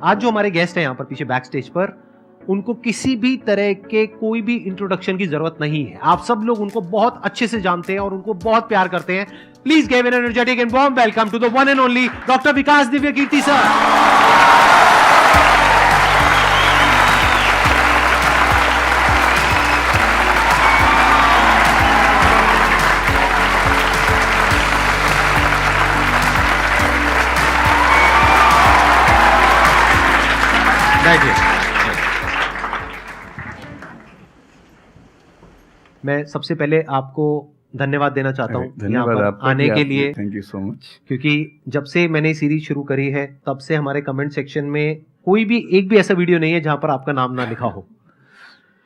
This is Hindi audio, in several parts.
आज जो हमारे गेस्ट हैं यहाँ पर पीछे बैक स्टेज पर, उनको किसी भी तरह के कोई भी इंट्रोडक्शन की जरूरत नहीं है। आप सब लोग उनको बहुत अच्छे से जानते हैं और उनको बहुत प्यार करते हैं। Please give an energetic and warm welcome to the one and only doctor Vikas Divyakirti sir. मैं सबसे पहले आपको धन्यवाद देना चाहता हूँ धन्यवाद आपका आने के लिए। Thank you so much. क्योंकि जब से मैंने सीरीज शुरू करी है तब से हमारे कमेंट सेक्शन में कोई भी एक भी ऐसा वीडियो नहीं है जहां पर आपका नाम ना लिखा हो।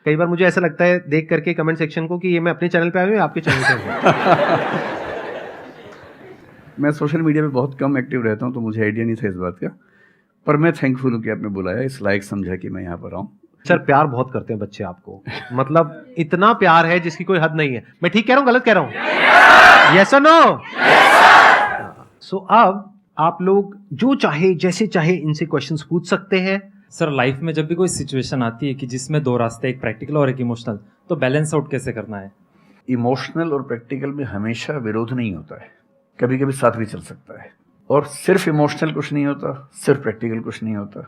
कई बार मुझे ऐसा लगता है देख करके कमेंट सेक्शन को कि ये मैं अपने चैनल पे आया हूँ या आपके चैनल पे हूँ। मैं सोशल मीडिया पे बहुत कम एक्टिव रहता हूँ तो मुझे आइडिया नहीं था इस बात का, पर मैं थैंकफुल हूँ कि आपने बुलाया, इस लायक समझा कि मैं यहाँ पर आऊँ। सर प्यार बहुत करते हैं बच्चे आपको, मतलब इतना प्यार है जिसकी कोई हद नहीं है। मैं ठीक कह रहा हूँ गलत कह रहा हूँ? यस और नो? सो अब आप लोग जो चाहे जैसे चाहे इनसे क्वेश्चंस पूछ सकते हैं। सर लाइफ में जब भी कोई सिचुएशन आती है कि जिसमें दो रास्ते, एक प्रैक्टिकल और एक इमोशनल, तो बैलेंस आउट कैसे करना है? इमोशनल और प्रैक्टिकल में हमेशा विरोध नहीं होता है, कभी कभी साथ भी चल सकता है। और सिर्फ इमोशनल कुछ नहीं होता, सिर्फ प्रैक्टिकल कुछ नहीं होता,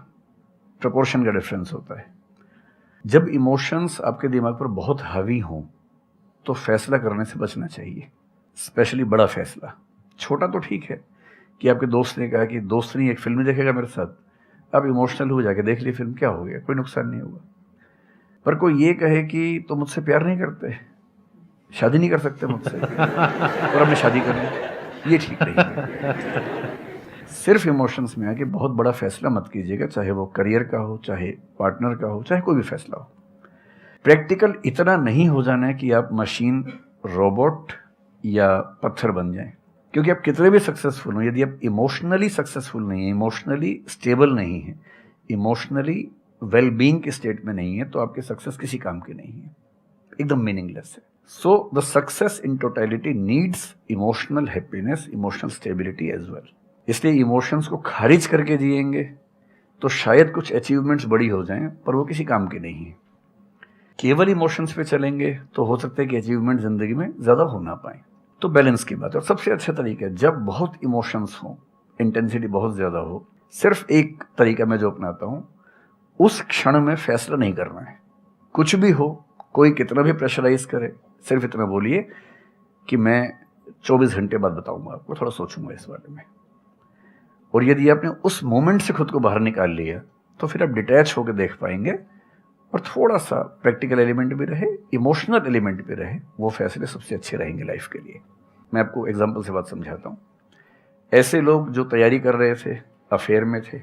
प्रपोर्शन का डिफरेंस होता है। जब इमोशंस आपके दिमाग पर बहुत हावी हों तो फैसला करने से बचना चाहिए, स्पेशली बड़ा फैसला। छोटा तो ठीक है कि आपके दोस्त ने कहा कि दोस्त नहीं एक फिल्म देखेगा मेरे साथ, आप इमोशनल हो जाके देख ली फिल्म, क्या हो गया, कोई नुकसान नहीं होगा। पर कोई ये कहे कि तो मुझसे प्यार नहीं करते, शादी नहीं कर सकते मुझसे और हमने शादी कर ली, ये ठीक नहीं है। सिर्फ इमोशंस में आके बहुत बड़ा फैसला मत कीजिएगा, चाहे वो करियर का हो, चाहे पार्टनर का हो, चाहे कोई भी फैसला हो। प्रैक्टिकल इतना नहीं हो जाना है कि आप मशीन, रोबोट या पत्थर बन जाएं, क्योंकि आप कितने भी सक्सेसफुल हो, यदि आप इमोशनली सक्सेसफुल नहीं है, इमोशनली स्टेबल नहीं है, इमोशनली वेलबींग के स्टेट में नहीं है, तो आपकी सक्सेस किसी काम की नहीं है, एकदम मीनिंगलेस है। So the success in totality needs emotional happiness, emotional stability as well. इसलिए इमोशंस को खारिज करके जिएंगे तो शायद कुछ अचीवमेंट्स बड़ी हो जाएं, पर वो किसी काम की नहीं है। केवल इमोशंस पे चलेंगे तो हो सकता है कि अचीवमेंट जिंदगी में ज़्यादा हो ना पाए। तो बैलेंस की बात है, और सबसे अच्छा तरीका है जब बहुत इमोशंस हो, इंटेंसिटी बहुत ज़्यादा हो, सिर्फ एक तरीका मैं जो अपनाता हूँ, उस क्षण में फैसला नहीं करना है। कुछ भी हो, कोई कितना भी प्रेशराइज करे, सिर्फ इतना बोलिए कि मैं 24 घंटे बाद बताऊंगा आपको, थोड़ा सोचूंगा इस बारे में। और यदि आपने उस मोमेंट से खुद को बाहर निकाल लिया तो फिर आप डिटैच होकर देख पाएंगे, और थोड़ा सा प्रैक्टिकल एलिमेंट भी रहे, इमोशनल एलिमेंट भी रहे, वो फैसले सबसे अच्छे रहेंगे लाइफ के लिए। मैं आपको एग्जांपल से बात समझाता हूँ। ऐसे लोग जो तैयारी कर रहे थे, अफेयर में थे,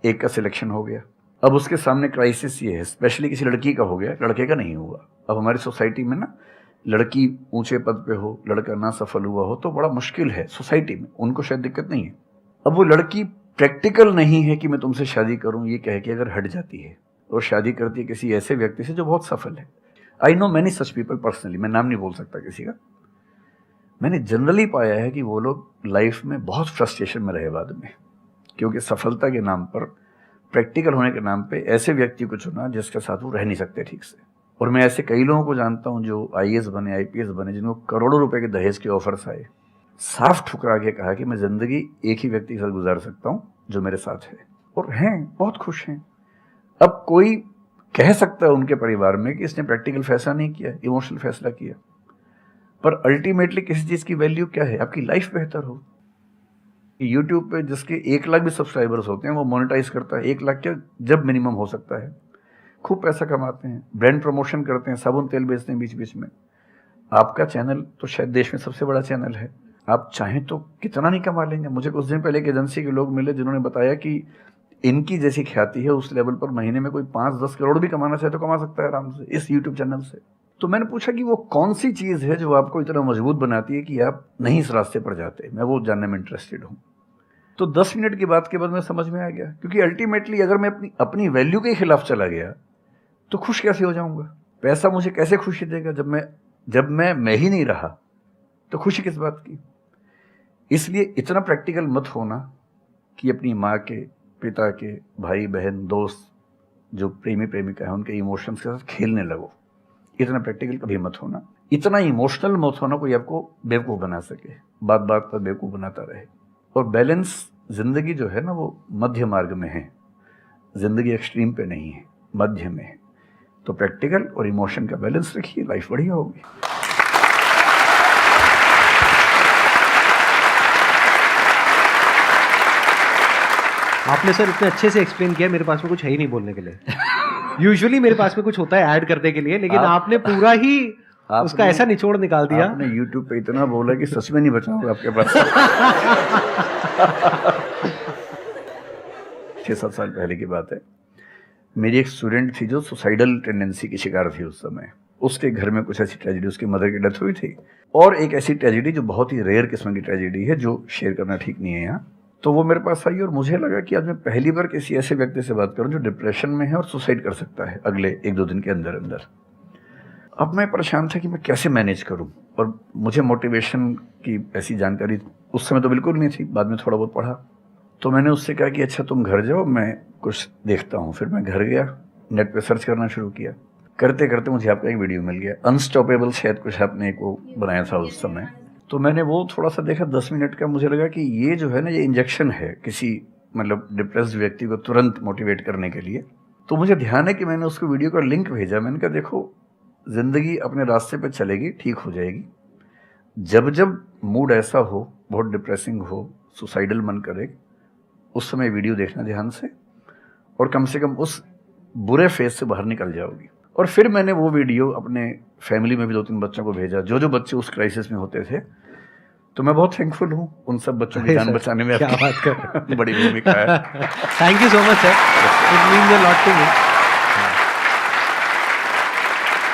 एक का सिलेक्शन हो गया, अब उसके सामने क्राइसिस ये है, स्पेशली किसी लड़की का हो गया, लड़के का नहीं हुआ। अब हमारी सोसाइटी में ना, लड़की ऊंचे पद पे हो, लड़का ना सफल हुआ हो तो बड़ा मुश्किल है सोसाइटी में, उनको शायद दिक्कत नहीं है। अब वो लड़की प्रैक्टिकल नहीं है कि मैं तुमसे शादी करूं, ये कह के अगर हट जाती है और शादी करती है किसी ऐसे व्यक्ति से जो बहुत सफल है। I know many such people personally, मैं नाम नहीं बोल सकता किसी का। मैंने जनरली पाया है कि वो लोग लाइफ में बहुत फ्रस्ट्रेशन में रहे बाद में, क्योंकि सफलता के नाम पर, प्रैक्टिकल होने के नाम पे ऐसे व्यक्ति को चुना जिसके साथ वो रह नहीं सकते ठीक से। और मैं ऐसे कई लोगों को जानता हूँ जो IAS बने, IPS बने, जिनको करोड़ों रुपए के दहेज के ऑफर्स आए, साफ ठुकरा के कहा कि मैं जिंदगी एक ही व्यक्ति के साथ गुजार सकता हूं जो मेरे साथ है, और हैं, बहुत खुश हैं। अब कोई कह सकता है उनके परिवार में कि इसने प्रैक्टिकल फैसला नहीं किया, इमोशनल फैसला किया, पर अल्टीमेटली किसी चीज की वैल्यू क्या है? आपकी लाइफ बेहतर हो। यूट्यूब पे जिसके 1 लाख भी सब्सक्राइबर्स होते हैं वो मोनेटाइज करता है, 1 लाख क्या जब मिनिमम हो सकता है, खूब पैसा कमाते हैं, ब्रांड प्रमोशन करते हैं, साबुन तेल बेचते हैं बीच बीच में। आपका चैनल तो शायद देश में सबसे बड़ा चैनल है, आप चाहें तो कितना नहीं कमा लेंगे। मुझे कुछ दिन पहले एक एजेंसी के लोग मिले जिन्होंने बताया कि इनकी जैसी ख्याति है उस लेवल पर महीने में कोई 5-10 करोड़ भी कमाना चाहे तो कमा सकता है आराम से इस यूट्यूब चैनल से। तो मैंने पूछा कि वो कौन सी चीज़ है जो आपको इतना मजबूत बनाती है कि आप नहीं इस रास्ते पर जाते। मैं वो जानने में इंटरेस्टेड हूँ। तो 10 मिनट की बात के बाद मैं समझ में आ गया, क्योंकि अल्टीमेटली अगर मैं अपनी वैल्यू के खिलाफ चला गया तो खुश कैसे हो जाऊंगा? पैसा मुझे कैसे खुशी देगा जब मैं ही नहीं रहा, तो खुशी किस बात की? इसलिए इतना प्रैक्टिकल मत होना कि अपनी माँ के, पिता के, भाई बहन, दोस्त, जो प्रेमी प्रेमिका है, उनके इमोशंस के साथ खेलने लगो। इतना प्रैक्टिकल कभी मत होना, इतना इमोशनल मत होना कोई आपको बेवकूफ़ बना सके, बात बात पर बेवकूफ़ बनाता रहे। और बैलेंस जिंदगी जो है ना, वो मध्य मार्ग में है, जिंदगी एक्सट्रीम पे नहीं है, मध्य में है। तो प्रैक्टिकल और इमोशन का बैलेंस रखिए, लाइफ बढ़िया होगी। आपने सर इतने अच्छे से एक्सप्लेन किया, मेरे पास में कुछ है ही नहीं बोलने के लिए। यूजुअली मेरे पास में कुछ होता है ऐड करने के लिए, लेकिन आपने पूरा ही उसका ऐसा निचोड़ निकाल दिया। आपने YouTube पे इतना बोला कि सच में नहीं बचा होगा आपके पास। 6-7 साल पहले की बात है, मेरी एक स्टूडेंट थी जो सुसाइडल टेंडेंसी की शिकार थी उस समय। उसके घर में कुछ ऐसी ट्रेजेडी, उसकी मदर की डेथ हुई थी, और एक ऐसी ट्रेजेडी जो बहुत ही रेयर किस्म की ट्रेजेडी है, जो शेयर करना ठीक नहीं है यहाँ। तो वो मेरे पास आई और मुझे लगा कि आज मैं पहली बार किसी ऐसे व्यक्ति से बात करूं जो डिप्रेशन में है और सुसाइड कर सकता है अगले 1-2 दिन के अंदर अंदर। अब मैं परेशान था कि मैं कैसे मैनेज करूं, और मुझे मोटिवेशन की ऐसी जानकारी उस समय तो बिल्कुल नहीं थी, बाद में थोड़ा बहुत पढ़ा। तो मैंने उससे कहा कि अच्छा तुम घर जाओ, मैं कुछ देखता हूँ। फिर मैं घर गया, नेट पे सर्च करना शुरू किया। करते करते मुझे आपका एक वीडियो मिल गया, अनस्टॉपेबल, शायद कुछ आपने एक वो बनाया था उस समय। तो मैंने वो थोड़ा सा देखा, 10 मिनट का। मुझे लगा कि ये जो है ना, ये इंजेक्शन है किसी मतलब डिप्रेस्ड व्यक्ति को तुरंत मोटिवेट करने के लिए। तो मुझे ध्यान है कि मैंने उसको वीडियो का लिंक भेजा। मैंने कहा देखो, जिंदगी अपने रास्ते पे चलेगी, ठीक हो जाएगी। जब जब मूड ऐसा हो, बहुत डिप्रेसिंग हो, सुसाइडल मन करे, उस समय वीडियो देखना ध्यान से, और कम से कम उस बुरे फेज से बाहर निकल जाओगी। और फिर मैंने वो वीडियो अपने फैमिली में भी 2-3 बच्चों को भेजा, जो बच्चे उस क्राइसिस में होते थे। तो मैं बहुत थैंकफुल हूँ उन सब बच्चों की जान बचाने में क्या बात कर बड़ी भूमिका है। Thank you so much sir, it means a lot to me.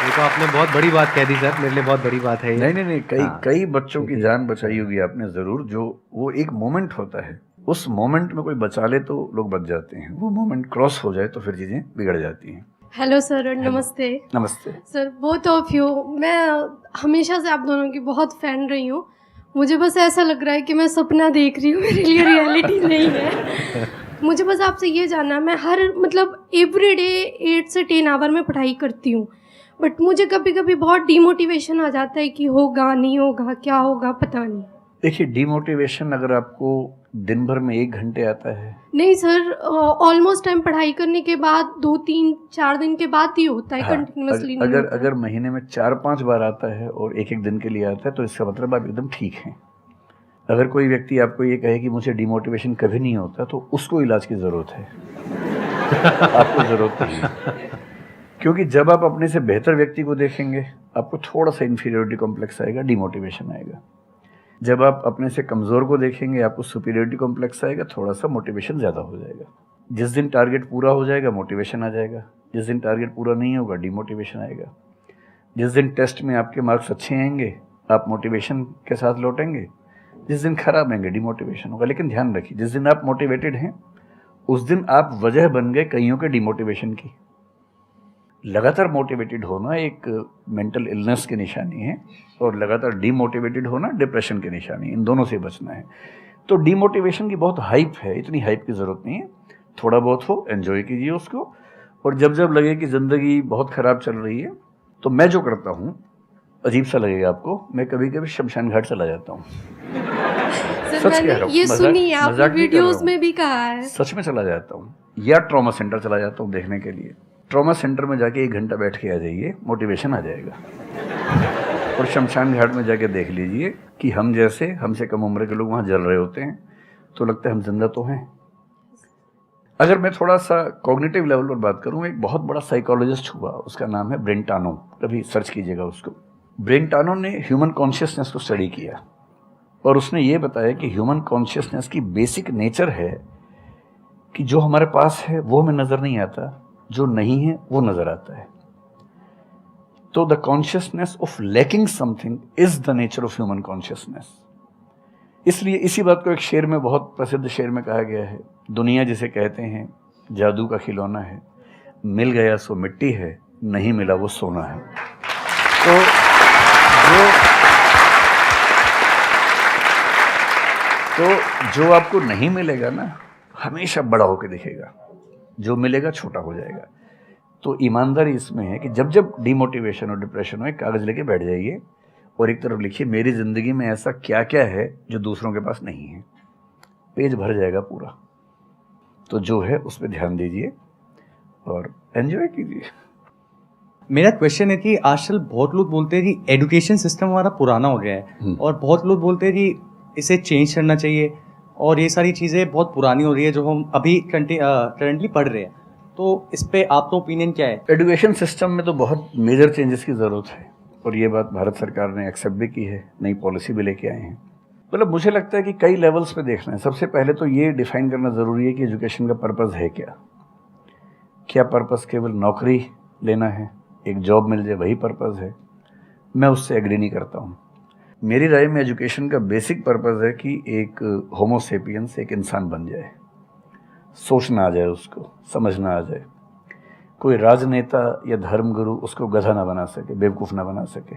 ये तो आपने बहुत बड़ी बात कह दी सर, मेरे लिए बहुत बड़ी बात है ये। नहीं, कई बच्चों की जान बचाई होगी आपने ज़रूर। जो वो एक मोमेंट होता है, उस मोमेंट में कोई बचा ले तो लोग बच जाते हैं, वो मोमेंट क्रॉस हो जाए तो फिर चीज़ें बिगड़ जाती हैं। हेलो सर, नमस्ते। नमस्ते सर, बोथ ऑफ यू, मैं हमेशा से आप दोनों की बहुत फ़ैन रही हूँ। मुझे बस ऐसा लग रहा है कि मैं सपना देख रही हूँ, मेरे लिए रियलिटी नहीं है। मुझे बस आपसे ये जानना, मैं हर मतलब एवरी डे 8 से 10 आवर में पढ़ाई करती हूँ, बट मुझे कभी कभी बहुत डीमोटिवेशन आ जाता है कि होगा नहीं होगा, क्या होगा पता नहीं। देखिए, डीमोटिवेशन अगर आपको दिन भर में 1 घंटे आता है। नहीं सर, ऑलमोस्ट टाइम पढ़ाई करने के बाद 2-3-4 दिन के बाद ही होता है, कंटिन्यूअसली नहीं होता। अगर महीने में 4-5 बार आता है और एक दिन के लिए आता है, तो इसका मतलब आप एकदम ठीक हैं। अगर कोई व्यक्ति आपको ये कहे कि मुझे डीमोटिवेशन कभी नहीं होता, तो उसको इलाज की ज़रूरत है। आपको ज़रूरत नहीं है, क्योंकि जब आप अपने से बेहतर व्यक्ति को देखेंगे, आपको थोड़ा सा इन्फीरियरिटी कॉम्प्लेक्स आएगा, डीमोटिवेशन आएगा। जब आप अपने से कमज़ोर को देखेंगे, आपको सुपीरियरिटी कॉम्प्लेक्स आएगा, थोड़ा सा मोटिवेशन ज़्यादा हो जाएगा। जिस दिन टारगेट पूरा हो जाएगा, मोटिवेशन आ जाएगा। जिस दिन टारगेट पूरा नहीं होगा, डीमोटिवेशन आएगा। जिस दिन टेस्ट में आपके मार्क्स अच्छे आएंगे, आप मोटिवेशन के साथ लौटेंगे। जिस दिन खराब आएंगे, डीमोटिवेशन होगा। लेकिन ध्यान रखिए, जिस दिन आप मोटिवेटेड हैं, उस दिन आप वजह बन गए कईयों के डीमोटिवेशन की। लगातार मोटिवेटेड होना एक मेंटल इलनेस की निशानी है, और लगातार डीमोटिवेटेड होना डिप्रेशन की निशानी है। इन दोनों से बचना है। तो डीमोटिवेशन की बहुत हाइप है, इतनी हाइप की ज़रूरत नहीं है। थोड़ा बहुत हो, एंजॉय कीजिए उसको। और जब जब लगे कि ज़िंदगी बहुत ख़राब चल रही है, तो मैं जो करता हूँ, अजीब सा लगेगा आपको, मैं कभी कभी शमशान घाट चला जाता हूँ। सच कह रहा हूँ, ये सुनी है आपने वीडियोस में भी कहा है। सच में चला जाता हूँ, या ट्रॉमा सेंटर चला जाता हूँ देखने के लिए। ट्रॉमा सेंटर में जाके 1 घंटा बैठ के आ जाइए, मोटिवेशन आ जाएगा। और शमशान घाट में जाके देख लीजिए कि हम जैसे हमसे कम उम्र के लोग वहाँ जल रहे होते हैं, तो लगता है हम जिंदा तो हैं। अगर मैं थोड़ा सा कॉग्निटिव लेवल पर बात करूँ, एक बहुत बड़ा साइकोलॉजिस्ट हुआ, उसका नाम है ब्रेंटानो, कभी सर्च कीजिएगा उसको। ब्रेंटानो ने ह्यूमन कॉन्शियसनेस को स्टडी किया, और उसने ये बताया कि ह्यूमन कॉन्शियसनेस की बेसिक नेचर है कि जो हमारे पास है वो हमें नज़र नहीं आता, जो नहीं है वो नज़र आता है। तो the consciousness of lacking something is the nature of human consciousness. इसलिए इसी बात को एक शेर में, बहुत प्रसिद्ध शेर में कहा गया है, दुनिया जिसे कहते हैं जादू का खिलौना है, मिल गया सो मिट्टी है, नहीं मिला वो सोना है। तो जो आपको नहीं मिलेगा ना, हमेशा बड़ा होकर दिखेगा, जो मिलेगा छोटा हो जाएगा। तो ईमानदारी इसमें है कि जब जब डिमोटिवेशन और डिप्रेशन हो, एक कागज़ लेके बैठ जाइए और एक तरफ लिखिए मेरी ज़िंदगी में ऐसा क्या क्या है जो दूसरों के पास नहीं है। पेज भर जाएगा पूरा। तो जो है उस पर ध्यान दीजिए और एंजॉय कीजिए। मेरा क्वेश्चन है कि आजकल बहुत लोग बोलते हैं कि एजुकेशन सिस्टम हमारा पुराना हो गया है और बहुत लोग बोलते हैं कि इसे चेंज करना चाहिए और ये सारी चीज़ें बहुत पुरानी हो रही है जो हम अभी करंटली पढ़ रहे हैं। तो इस पे आपका ओपिनियन क्या है? एजुकेशन सिस्टम में तो बहुत मेजर चेंजेस की ज़रूरत है और ये बात भारत सरकार ने एक्सेप्ट भी की है, नई पॉलिसी भी लेके आए हैं। मतलब मुझे लगता है कि कई लेवल्स पे देखना है। सबसे पहले तो ये डिफाइन करना ज़रूरी है कि एजुकेशन का पर्पज़ है क्या। क्या पर्पज़ केवल नौकरी लेना है, एक जॉब मिल जाए, वही पर्पज़ है? मैं उससे एग्री नहीं करता हूँ। मेरी राय में एजुकेशन का बेसिक पर्पज़ है कि एक होमो सेपियंस एक इंसान बन जाए, सोचना आ जाए, उसको समझना आ जाए। कोई राजनेता या धर्मगुरु उसको गधा ना बना सके, बेवकूफ़ ना बना सके।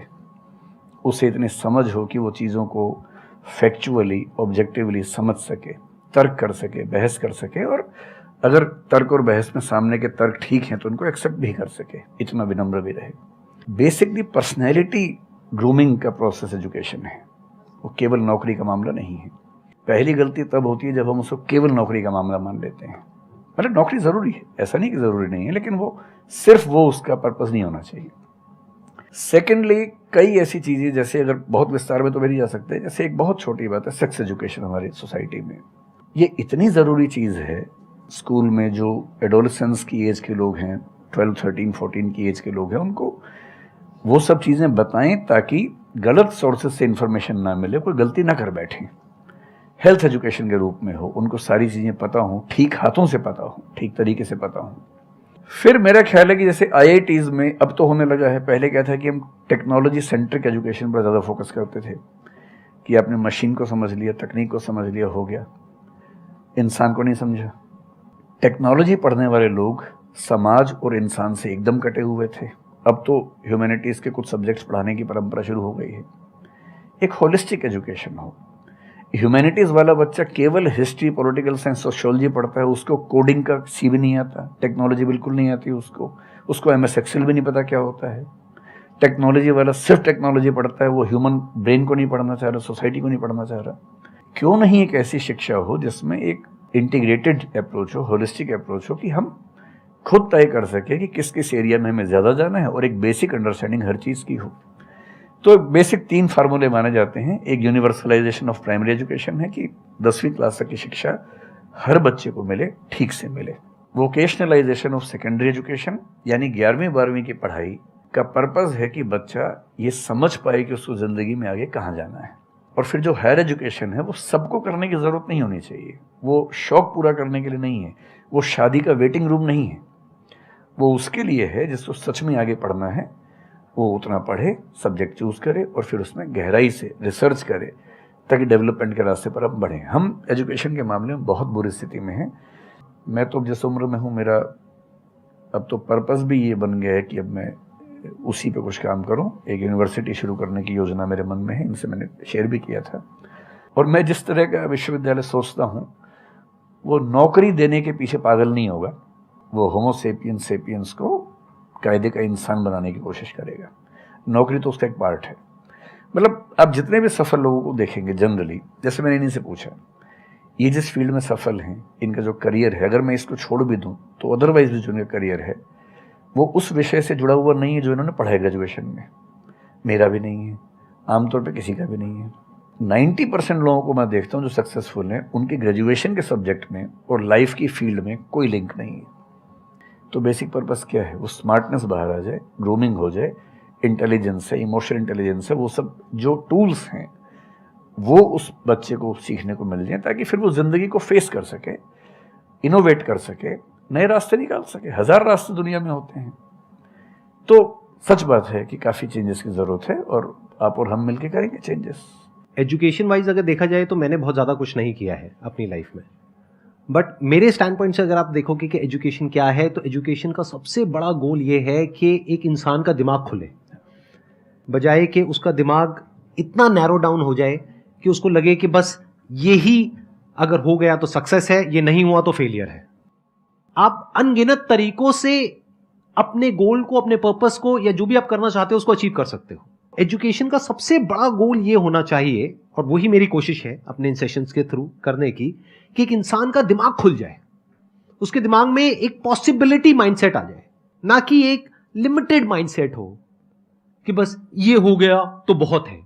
उसे इतनी समझ हो कि वो चीज़ों को फैक्चुअली, ऑब्जेक्टिवली समझ सके, तर्क कर सके, बहस कर सके और अगर तर्क और बहस में सामने के तर्क ठीक हैं तो उनको एक्सेप्ट भी कर सके, इतना विनम्र भी रहे। बेसिकली पर्सनैलिटी ग्रूमिंग का प्रोसेस एजुकेशन है, वो केवल नौकरी का मामला नहीं है। पहली गलती तब होती है जब हम उसको केवल नौकरी का मामला मान लेते हैं। मतलब नौकरी ज़रूरी है, ऐसा नहीं कि ज़रूरी नहीं है, लेकिन वो सिर्फ वो उसका पर्पज़ नहीं होना चाहिए। सेकेंडली, कई ऐसी चीज़ें जैसे अगर बहुत विस्तार में तो मेरी जा सकते हैं, जैसे एक बहुत छोटी बात है सेक्स एजुकेशन हमारी सोसाइटी में। ये इतनी ज़रूरी चीज़ है। स्कूल में जो एडोलेसेंस की एज के लोग हैं, 12, 13, 14 की एज के लोग हैं, उनको वो सब चीज़ें बताएं ताकि गलत सोर्सेज से इन्फॉर्मेशन ना मिले, कोई गलती ना कर बैठें। हेल्थ एजुकेशन के रूप में हो, उनको सारी चीज़ें पता हों, ठीक हाथों से पता हो, ठीक तरीके से पता हो। फिर मेरा ख्याल है कि जैसे IITs में अब तो होने लगा है, पहले क्या था कि हम टेक्नोलॉजी सेंट्रिक एजुकेशन पर ज़्यादा फोकस करते थे कि आपने मशीन को समझ लिया, तकनीक को समझ लिया, हो गया, इंसान को नहीं समझा। टेक्नोलॉजी पढ़ने वाले लोग समाज और इंसान से एकदम कटे हुए थे। अब तो ह्यूमैनिटीज़ के कुछ सब्जेक्ट्स पढ़ाने की परंपरा शुरू हो गई है। एक होलिस्टिक एजुकेशन हो। ह्यूमैनिटीज़ वाला बच्चा केवल हिस्ट्री, पॉलिटिकल साइंस, सोशियोलॉजी पढ़ता है, उसको कोडिंग का सी भी नहीं आता, टेक्नोलॉजी बिल्कुल नहीं आती उसको MS एक्सेल भी नहीं पता क्या होता है। टेक्नोलॉजी वाला सिर्फ टेक्नोलॉजी पढ़ता है, वो ह्यूमन ब्रेन को नहीं पढ़ना चाह रहा, सोसाइटी को नहीं पढ़ना चाह रहा। क्यों नहीं एक ऐसी शिक्षा हो जिसमें एक इंटीग्रेटेड अप्रोच हो, होलिस्टिक अप्रोच हो कि हम खुद तय कर सके कि किस किस एरिया में हमें ज़्यादा जाना है और एक बेसिक अंडरस्टैंडिंग हर चीज़ की हो। तो बेसिक 3 फार्मूले माने जाते हैं। एक यूनिवर्सलाइजेशन ऑफ प्राइमरी एजुकेशन है कि 10वीं क्लास तक की शिक्षा हर बच्चे को मिले, ठीक से मिले। वोकेशनलाइजेशन ऑफ सेकेंडरी एजुकेशन यानी 11वीं 12वीं की पढ़ाई का पर्पज़ है कि बच्चा ये समझ पाए कि उसको ज़िंदगी में आगे कहाँ जाना है। और फिर जो हायर एजुकेशन है वो सबको करने की ज़रूरत नहीं होनी चाहिए, वो शौक पूरा करने के लिए नहीं है, वो शादी का वेटिंग रूम नहीं है, वो उसके लिए है जिसको सच में आगे पढ़ना है। वो उतना पढ़े, सब्जेक्ट चूज़ करे और फिर उसमें गहराई से रिसर्च करे ताकि डेवलपमेंट के रास्ते पर अब बढ़ें। हम एजुकेशन के मामले में बहुत बुरी स्थिति में हैं। मैं तो जिस उम्र में हूँ, मेरा अब तो पर्पज़ भी ये बन गया है कि अब मैं उसी पे कुछ काम करूँ। एक यूनिवर्सिटी शुरू करने की योजना मेरे मन में है, इनसे मैंने शेयर भी किया था। और मैं जिस तरह का विश्वविद्यालय सोचता हूँ वो नौकरी देने के पीछे पागल नहीं होगा, वो होमो सेपियंस को कायदे का इंसान बनाने की कोशिश करेगा। नौकरी तो उसका एक पार्ट है। मतलब आप जितने भी सफल लोगों को देखेंगे जनरली, जैसे मैंने इन्हीं से पूछा, ये जिस फील्ड में सफल हैं, इनका जो करियर है, अगर मैं इसको छोड़ भी दूं तो अदरवाइज भी जो इनका करियर है वो उस विषय से जुड़ा हुआ नहीं है जो इन्होंने पढ़ा है ग्रेजुएशन में। मेरा भी नहीं है, आमतौर पे किसी का भी नहीं है। 90% लोगों को मैं देखता हूँ जो सक्सेसफुल हैं, उनके ग्रेजुएशन के सब्जेक्ट में और लाइफ की फील्ड में कोई लिंक नहीं है। तो बेसिक पर्पस क्या है? वो स्मार्टनेस बाहर आ जाए, ग्रूमिंग हो जाए, इंटेलिजेंस है, इमोशनल इंटेलिजेंस है, वो सब जो टूल्स हैं वो उस बच्चे को सीखने को मिल जाए ताकि फिर वो ज़िंदगी को फेस कर सके, इनोवेट कर सके, नए रास्ते निकाल सके। 1000 रास्ते दुनिया में होते हैं। तो सच बात है कि काफ़ी चेंजेस की ज़रूरत है और आप और हम मिलकर करेंगे चेंजेस। एजुकेशन वाइज अगर देखा जाए तो मैंने बहुत ज़्यादा कुछ नहीं किया है अपनी लाइफ में, बट मेरे स्टैंड पॉइंट से अगर आप देखोगे कि एजुकेशन क्या है, तो एजुकेशन का सबसे बड़ा गोल ये है कि एक इंसान का दिमाग खुले, बजाय कि उसका दिमाग इतना नैरो डाउन हो जाए कि उसको लगे कि बस यही अगर हो गया तो सक्सेस है, ये नहीं हुआ तो फेलियर है। आप अनगिनत तरीकों से अपने गोल को, अपने पर्पस को, या जो भी आप करना चाहते हो उसको अचीव कर सकते हो। एजुकेशन का सबसे बड़ा गोल ये होना चाहिए, और वही मेरी कोशिश है अपने इन सेशंस के थ्रू करने की, कि एक इंसान का दिमाग खुल जाए, उसके दिमाग में एक पॉसिबिलिटी माइंडसेट आ जाए, ना कि एक लिमिटेड माइंडसेट हो कि बस ये हो गया तो बहुत है।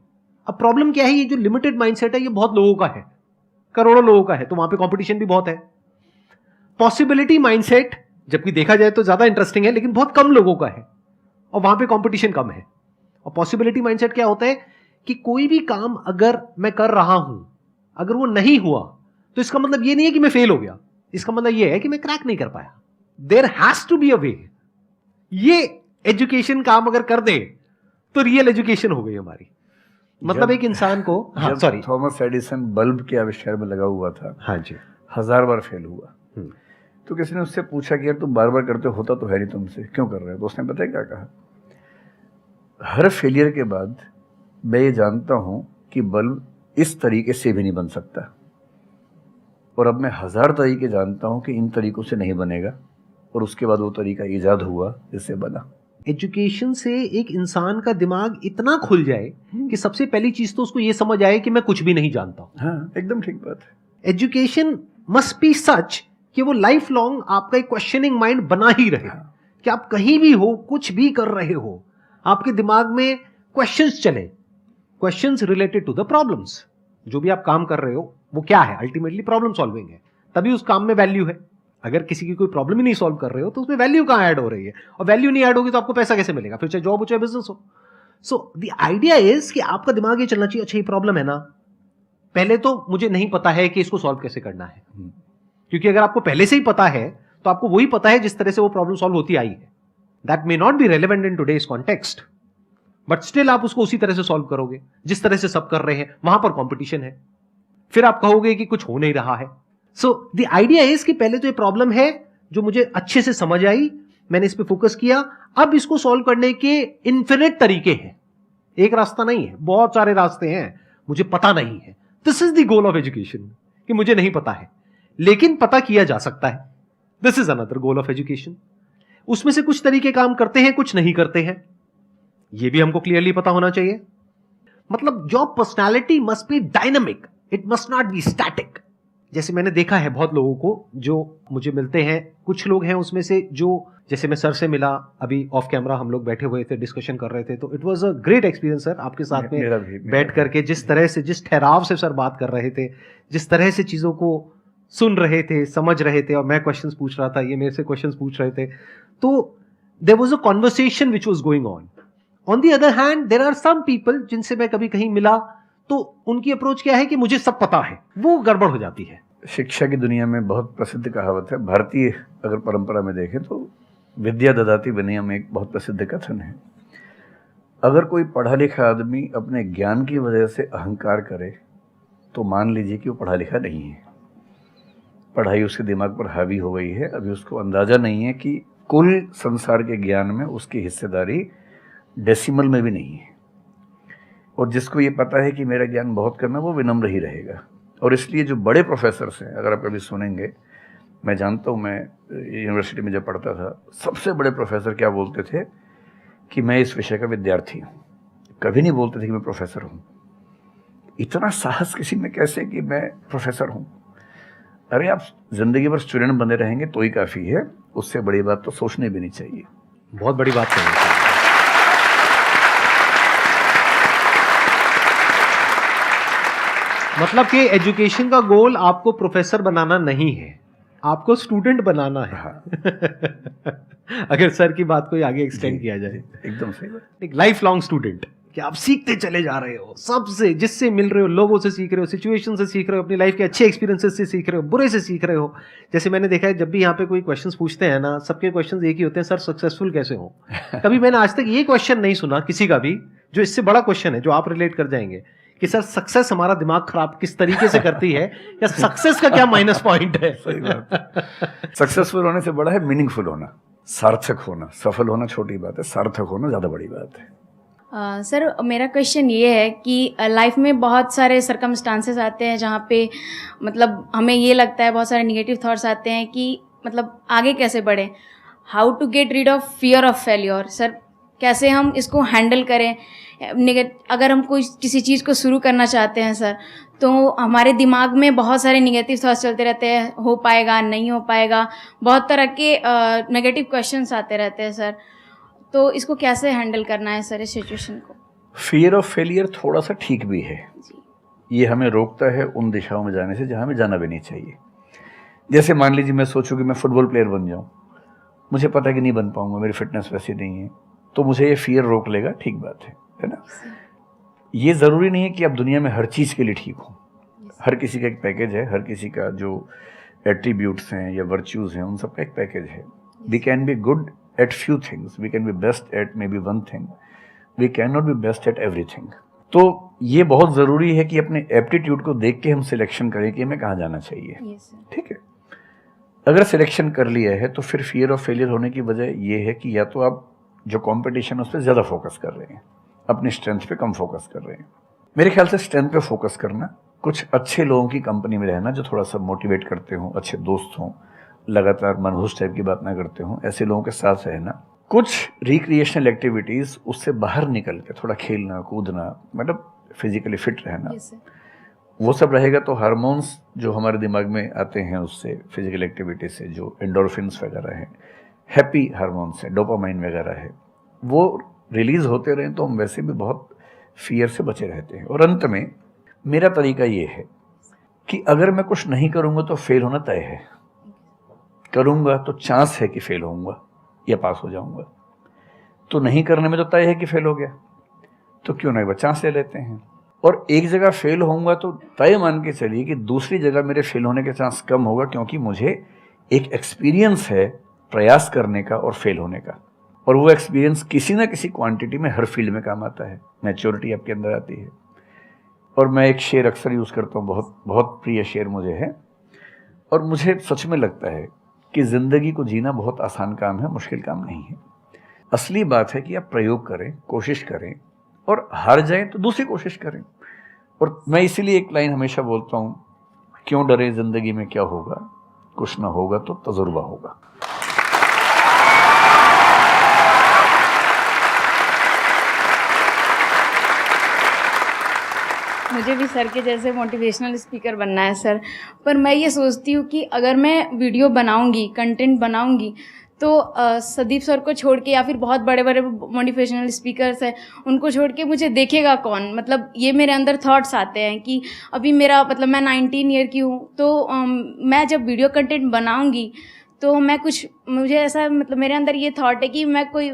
अब प्रॉब्लम क्या है, ये जो लिमिटेड माइंडसेट है ये बहुत लोगों का है, करोड़ों लोगों का है, तो वहां पे कंपटीशन भी बहुत है। पॉसिबिलिटी माइंडसेट जबकि देखा जाए तो ज्यादा इंटरेस्टिंग है, लेकिन बहुत कम लोगों का है और वहां पे कंपटीशन कम है। और पॉसिबिलिटी माइंडसेट क्या होता है कि कोई भी काम अगर मैं कर रहा हूं, अगर वो नहीं हुआ तो इसका मतलब ये नहीं है कि मैं फेल हो गया, इसका मतलब ये है कि मैं क्रैक नहीं कर पाया। There has to be a way. ये एजुकेशन काम अगर कर दे तो रियल एजुकेशन हो गई हमारी। मतलब एक इंसान को, हाँ सॉरी, थॉमस एडिसन बल्ब के आविष्कार में लगा हुआ था, हाँ जी, 1000 बार फेल हुआ। तो किसी ने उससे पूछा कि यार तुम बार बार करते होता तो है नहीं तुमसे, क्यों कर रहे हो? तो उसने पता है क्या कहा, हर फेलियर के बाद मैं ये जानता हूं कि बल्ब इस तरीके से भी नहीं बन सकता, और अब मैं 1000 तरीके जानता हूं कि इन तरीकों से नहीं बनेगा, और उसके बाद वो तरीका ईजाद हुआ जिससे बना। एजुकेशन से एक इंसान का दिमाग इतना खुल जाए कि सबसे पहली चीज तो उसको ये समझ आए कि मैं कुछ भी नहीं जानता हूं। हाँ, एकदम ठीक बात है। एजुकेशन मस्ट बी सच कि वो लाइफ लॉन्ग आपका एक क्वेश्चनिंग माइंड बना ही रहे, कि आप कहीं भी हो, कुछ भी कर रहे हो, आपके दिमाग में क्वेश्चंस चले, questions related to the problems. जो भी आप काम कर रहे हो वो क्या है, अल्टीमेटली प्रॉब्लम सॉल्विंग है, तभी उस काम में वैल्यू है। अगर किसी की कोई प्रॉब्लम ही नहीं सॉल्व कर रहे हो तो उसमें वैल्यू कहां ऐड हो रही है, और वैल्यू नहीं ऐड होगी तो आपको पैसा कैसे मिलेगा, फिर चाहे जॉब हो चाहे बिजनेस हो। सो द आइडिया इज कि आपका दिमाग ये चलना चाहिए, अच्छा ये प्रॉब्लम है ना, पहले तो मुझे नहीं पता है कि इसको सॉल्व कैसे करना है, क्योंकि अगर आपको पहले से ही पता है तो आपको वही पता है जिस तरह से वो प्रॉब्लम सॉल्व होती आई है। That may not be relevant in today's context, but still आप उसको उसी तरह से सॉल्व करोगे जिस तरह से सब कर रहे हैं। वहां पर कंपटीशन है, फिर आप कहोगे कि कुछ हो नहीं रहा है। सो द आइडिया इज कि पहले तो ये प्रॉब्लम है जो मुझे अच्छे से समझ आई, मैंने इस पे फोकस किया, अब इसको सॉल्व करने के इन्फिनिट तरीके हैं, एक रास्ता नहीं है, बहुत सारे रास्ते हैं, मुझे पता नहीं है। This is the goal of education, कि मुझे नहीं पता है लेकिन पता किया जा सकता है। This is another goal of education. उसमें से कुछ तरीके काम करते हैं, कुछ नहीं करते हैं, यह भी हमको क्लियरली पता होना चाहिए। मतलब your personality must be dynamic, it must not be static. जैसे मैंने देखा है बहुत लोगों को जो मुझे मिलते हैं, कुछ लोग हैं उसमें से जो, जैसे मैं सर से मिला अभी ऑफ कैमरा, हम लोग बैठे हुए थे, डिस्कशन कर रहे थे, तो it was a great experience sir, आपके साथ में बैठ करके जिस तरह से, जिस ठहराव से सर बात कर रहे थे, जिस तरह से चीजों को सुन रहे थे, समझ रहे थे, और मैं क्वेश्चंस पूछ रहा था, ये मेरे से क्वेश्चंस पूछ रहे थे, तो there was a conversation which was going on. On the other hand there are some people जिनसे मैं कभी कहीं मिला तो उनकी अप्रोच क्या है कि मुझे सब पता है, वो गड़बड़ हो जाती है। शिक्षा की दुनिया में बहुत प्रसिद्ध कहावत है, भारतीय अगर परंपरा में देखें तो विद्या ददाति विनयम एक बहुत प्रसिद्ध कथन है। अगर कोई पढ़ा लिखा आदमी अपने ज्ञान की वजह से अहंकार करे तो मान लीजिए कि वो पढ़ा लिखा नहीं है, पढ़ाई उसके दिमाग पर हावी हो गई है, अभी उसको अंदाजा नहीं है कि कुल संसार के ज्ञान में उसकी हिस्सेदारी डेसिमल में भी नहीं है। और जिसको ये पता है कि मेरा ज्ञान बहुत कम है वो विनम्र ही रहेगा। और इसलिए जो बड़े प्रोफेसर्स हैं, अगर आप कभी सुनेंगे, मैं जानता हूँ, मैं यूनिवर्सिटी में जब पढ़ता था, सबसे बड़े प्रोफेसर क्या बोलते थे कि मैं इस विषय का विद्यार्थी हूँ, कभी नहीं बोलते थे कि मैं प्रोफेसर हूँ। इतना साहस किसी में कैसे कि मैं प्रोफेसर हूँ? अरे आप जिंदगी भर स्टूडेंट बने रहेंगे तो ही काफ़ी है, उससे बड़ी बात तो सोचनी भी नहीं चाहिए। बहुत बड़ी बात है। मतलब कि एजुकेशन का गोल आपको प्रोफेसर बनाना नहीं है, आपको स्टूडेंट बनाना है। हाँ। अगर सर की बात को आगे एक्सटेंड किया जाए, एकदम सही बात। एक लाइफ लॉन्ग स्टूडेंट, कि आप सीखते चले जा रहे हो, सबसे जिससे मिल रहे हो, लोगों से सीख रहे हो, सिचुएशन से सीख रहे हो, अपनी लाइफ के अच्छे एक्सपीरियंसेस से सीख रहे हो, बुरे से सीख रहे हो। जैसे मैंने देखा है जब भी यहाँ पे कोई क्वेश्चंस पूछते हैं ना, सबके क्वेश्चंस एक ही होते हैं, सर सक्सेसफुल कैसे हो। कभी मैंने आज तक ये क्वेश्चन नहीं सुना किसी का भी जो इससे बड़ा क्वेश्चन है, जो आप रिलेट कर जाएंगे कि सर सक्सेस हमारा दिमाग खराब किस तरीके से करती है, या सक्सेस का क्या माइनस पॉइंट है। सही बात। सक्सेसफुल होने से बड़ा है मीनिंगफुल होना, सार्थक होना। सफल होना छोटी बात है, सार्थक होना ज्यादा बड़ी बात है। सर मेरा क्वेश्चन ये है कि लाइफ में बहुत सारे सर्कमस्टांसेस आते हैं जहाँ पे मतलब हमें ये लगता है, बहुत सारे निगेटिव थॉट्स आते हैं कि मतलब आगे कैसे बढ़े, how to get rid of fear of failure. Sir कैसे हम इसको हैंडल करें, अगर हम कोई किसी चीज़ को शुरू करना चाहते हैं सर, तो हमारे दिमाग में बहुत सारे निगेटिव थॉट्स चलते रहते हैं, हो पाएगा नहीं हो पाएगा, बहुत तरह के नेगेटिव क्वेश्चंस आते रहते हैं सर, तो इसको कैसे हैंडल करना है सर इस सिचुएशन को? फियर ऑफ फेलियर थोड़ा सा ठीक भी है जी। ये हमें रोकता है उन दिशाओं में जाने से जहाँ हमें जाना भी नहीं चाहिए। जैसे मान लीजिए मैं सोचूं कि मैं फुटबॉल प्लेयर बन जाऊं, मुझे पता है कि नहीं बन पाऊंगा, मेरी फिटनेस वैसी नहीं है, तो मुझे ये फियर रोक लेगा, ठीक बात है ना। ये ज़रूरी नहीं है कि आप दुनिया में हर चीज़ के लिए ठीक हो। हर किसी का एक पैकेज है, हर किसी का जो एट्रीब्यूट्स हैं या वर्च्यूज़ हैं उन सब का एक पैकेज है। We can be good at few things, we can be best at maybe one thing, we can not be best at everything. तो ये बहुत ज़रूरी है कि अपने एप्टीट्यूड को देख के हम सिलेक्शन करें कि हमें कहाँ जाना चाहिए। ठीक है, अगर सिलेक्शन कर लिया है तो फिर फियर ऑफ फेलियर होने की वजह ये है कि या तो आप जो कंपटीशन है उस पर ज़्यादा फोकस कर रहे हैं, अपनी स्ट्रेंथ पे कम फोकस कर रहे हैं। मेरे ख्याल से स्ट्रेंथ पे फोकस करना, कुछ अच्छे लोगों की कंपनी में रहना जो थोड़ा सा मोटिवेट करते हों, अच्छे दोस्त हों, लगातार मनहूस टाइप की बात ना करते हों, ऐसे लोगों के साथ रहना, कुछ रिक्रिएशनल एक्टिविटीज़ उससे बाहर निकल के थोड़ा खेलना कूदना, मतलब फिजिकली फिट रहना, वो सब रहेगा तो हार्मोन्स जो हमारे दिमाग में आते हैं उससे, फिजिकल एक्टिविटी से, जो एंडोर्फिन्स वगैरह हैं, हैप्पी हार्मोन्स है, डोपामाइन वगैरह है, वो रिलीज होते रहें तो हम वैसे भी बहुत फियर से बचे रहते हैं। और अंत में मेरा तरीका ये है कि अगर मैं कुछ नहीं करूँगा तो फेल होना तय है, करूँगा तो चांस है कि फेल होऊंगा या पास हो जाऊँगा, तो नहीं करने में तो तय है कि फेल हो गया, तो क्यों ना एक बार चांस ले लेते हैं। और एक जगह फेल होऊंगा तो तय मान के चलिए कि दूसरी जगह मेरे फेल होने के चांस कम होगा, क्योंकि मुझे एक एक्सपीरियंस है प्रयास करने का और फेल होने का, और वो एक्सपीरियंस किसी ना किसी क्वांटिटी में हर फील्ड में काम आता है, मैच्योरिटी आपके अंदर आती है। और मैं एक शेर अक्सर यूज़ करता हूँ, बहुत बहुत प्रिय शेर मुझे है, और मुझे सच में लगता है कि ज़िंदगी को जीना बहुत आसान काम है, मुश्किल काम नहीं है। असली बात है कि आप प्रयोग करें, कोशिश करें, और हार जाएं तो दूसरी कोशिश करें। और मैं इसीलिए एक लाइन हमेशा बोलता हूँ, क्यों डरे, ज़िंदगी में क्या होगा, कुछ ना होगा तो तजुर्बा होगा। मुझे भी सर के जैसे मोटिवेशनल स्पीकर बनना है सर, पर मैं ये सोचती हूँ कि अगर मैं वीडियो बनाऊँगी, कंटेंट बनाऊँगी, तो संदीप सर को छोड़ के या फिर बहुत बड़े बड़े मोटिवेशनल स्पीकर्स हैं उनको छोड़ के मुझे देखेगा कौन। मतलब ये मेरे अंदर थॉट्स आते हैं कि अभी मेरा मतलब मैं 19 ईयर की हूँ, तो मैं जब वीडियो कंटेंट बनाऊँगी तो मैं कुछ, मुझे ऐसा मतलब मेरे अंदर ये थॉट है कि मैं कोई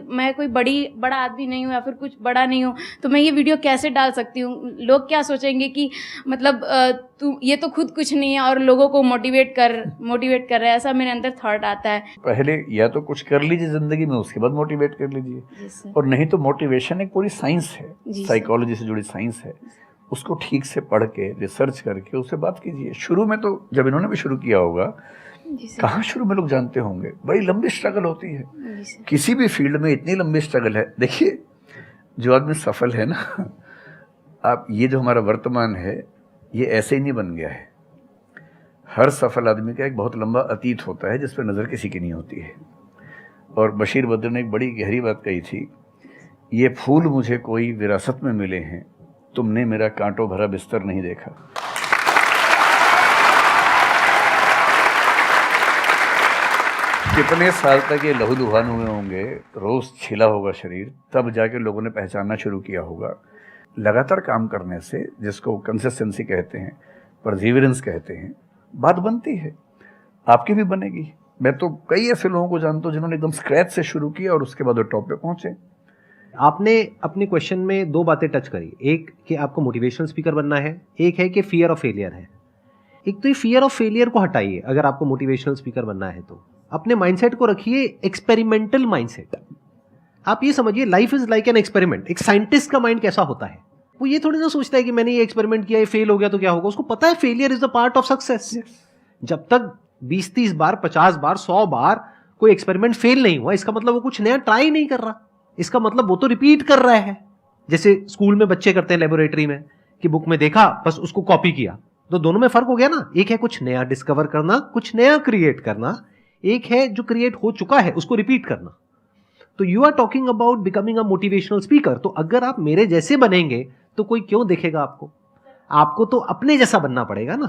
बड़ा आदमी नहीं हूँ या फिर कुछ बड़ा नहीं हूँ, तो मैं ये वीडियो कैसे डाल सकती हूँ, लोग क्या सोचेंगे कि मतलब तू ये तो खुद कुछ नहीं है और लोगों को मोटिवेट कर रहा है, ऐसा मेरे अंदर थॉट आता है। पहले या तो कुछ कर लीजिए ज़िंदगी में, उसके बाद मोटिवेट कर लीजिए, और नहीं तो मोटिवेशन एक पूरी साइंस है, साइकोलॉजी से जुड़ी साइंस है, उसको ठीक से पढ़ के रिसर्च करके उससे बात कीजिए। शुरू में तो जब इन्होंने भी शुरू किया होगा, कहाँ शुरू में लोग जानते होंगे, बड़ी लंबी स्ट्रगल होती है, किसी भी फील्ड में इतनी लंबी स्ट्रगल है। देखिए जो आदमी सफल है ना, आप ये जो हमारा वर्तमान है ये ऐसे ही नहीं बन गया है। हर सफल आदमी का एक बहुत लंबा अतीत होता है जिस पर नज़र किसी की नहीं होती है। और बशीर बद्र ने एक बड़ी गहरी बात कही थी, ये फूल मुझे कोई विरासत में मिले हैं, तुमने मेरा कांटों भरा बिस्तर नहीं देखा। कितने साल तक ये लहूलुहान हुए होंगे, रोज़ छिला होगा शरीर, तब जाके लोगों ने पहचानना शुरू किया होगा। लगातार काम करने से, जिसको कंसिस्टेंसी कहते हैं, परसिवरेंस कहते हैं, बात बनती है, आपकी भी बनेगी। मैं तो कई ऐसे लोगों को जानता हूँ जिन्होंने एकदम स्क्रैच से शुरू किया और उसके बाद वो टॉप पे पहुंचे। आपने अपने क्वेश्चन में दो बातें टच करी, एक कि आपको मोटिवेशनल स्पीकर बनना है, एक है कि फियर ऑफ फेलियर है। एक तो ये फियर ऑफ फेलियर को हटाइए, अगर आपको मोटिवेशनल स्पीकर बनना है तो अपने माइंडसेट को रखिए एक्सपेरिमेंटल माइंडसेट। आप ये समझिए life is like an experiment. एक साइंटिस्ट का माइंड कैसा होता है, वो ये थोड़ी ना सोचता है कि मैंने ये एक्सपेरिमेंट किया, ये फेल हो गया तो क्या होगा। उसको पता है failure is the part of success. जब तक 20-30 बार, 50 बार, 100 बार कोई एक्सपेरिमेंट फेल नहीं हुआ, इसका मतलब वो कुछ नया ट्राई नहीं कर रहा, इसका मतलब वो तो रिपीट कर रहा है। जैसे स्कूल में बच्चे करते हैं लेबोरेटरी में कि बुक में देखा बस उसको कॉपी किया, तो दोनों में फर्क हो गया ना। एक है कुछ नया डिस्कवर करना, कुछ नया क्रिएट करना, एक है जो क्रिएट हो चुका है उसको रिपीट करना। तो you are talking about becoming a motivational speaker. तो अगर आप मेरे जैसे बनेंगे तो कोई क्यों देखेगा आपको? आपको तो अपने जैसा बनना पड़ेगा ना।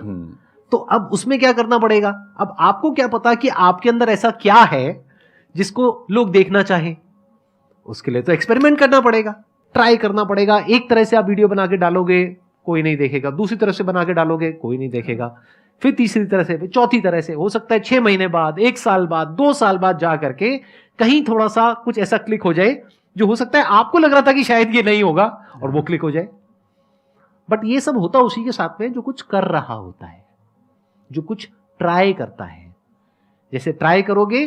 तो अब उसमें क्या करना पड़ेगा? अब आपको क्या पता कि आपके अंदर ऐसा क्या है जिसको लोग देखना चाहें? उसके लिए तो एक्सपेरिमेंट करना पड़ेगा, ट्राई करना पड़ेगा। एक तरह से आप वीडियो बना के डालोगे, कोई नहीं देखेगा। दूसरी तरह से बना के डालोगे, कोई नहीं देखेगा। फिर तीसरी तरह से, फिर चौथी तरह से, हो सकता है 6 महीने बाद, 1 साल बाद, 2 साल बाद जा करके कहीं थोड़ा सा कुछ ऐसा क्लिक हो जाए जो हो सकता है आपको लग रहा था कि शायद ये नहीं होगा और वो क्लिक हो जाए। बट ये सब होता उसी के साथ में जो कुछ कर रहा होता है, जो कुछ ट्राई करता है। जैसे ट्राई करोगे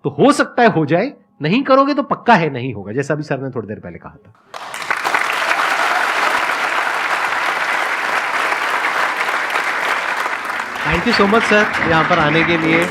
तो हो सकता है हो जाए, नहीं करोगे तो पक्का है नहीं होगा, जैसा भी सर ने थोड़ी देर पहले कहा था। Thank you so much sir, यहां पर आने के लिए।